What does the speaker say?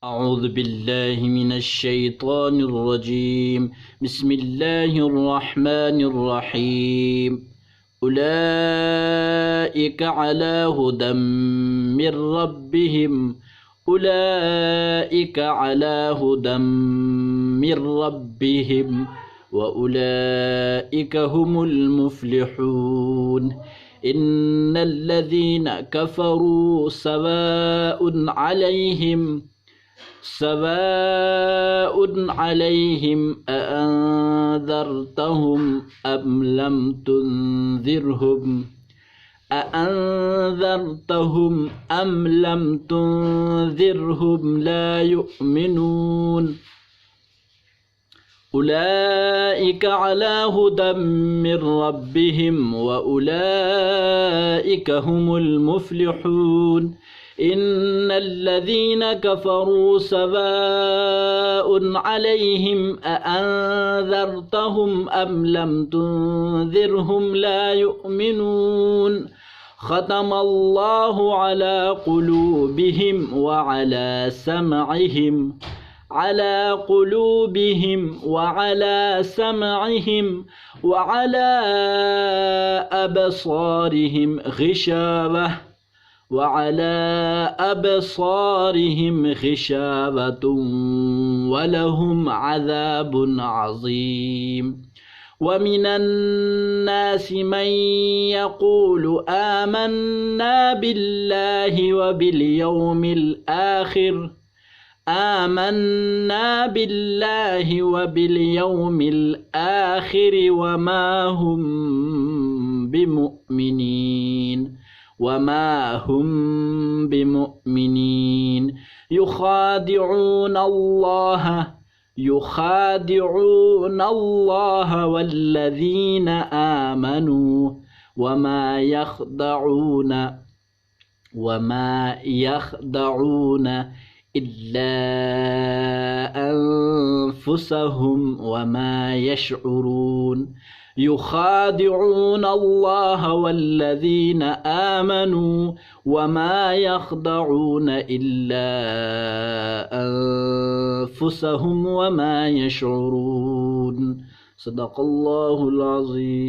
أعوذ بالله من الشيطان الرجيم. بسم الله الرحمن الرحيم. أولئك على هدى من ربهم أولئك على هدى من ربهم وأولئك هم المفلحون. إن الذين كفروا سواء عليهم أأنذرتهم أم لم تنذرهم لا يؤمنون. أولئك على هدى من ربهم وأولئك هم المفلحون. إن الذين كفروا سواء عليهم أأنذرتهم أم لم تنذرهم لا يؤمنون. ختم الله على قلوبهم وعلى سمعهم وعلى أبصارهم غشاوة ولهم عذاب عظيم. ومن الناس من يقول آمنا بالله وباليوم الآخر وما هم بمؤمنين. يخادعون الله والذين آمنوا وما يخدعون إلا أنفسهم وما يشعرون. يخادعون الله والذين آمنوا وما يخدعون إلا أنفسهم وما يشعرون. صدق الله العظيم.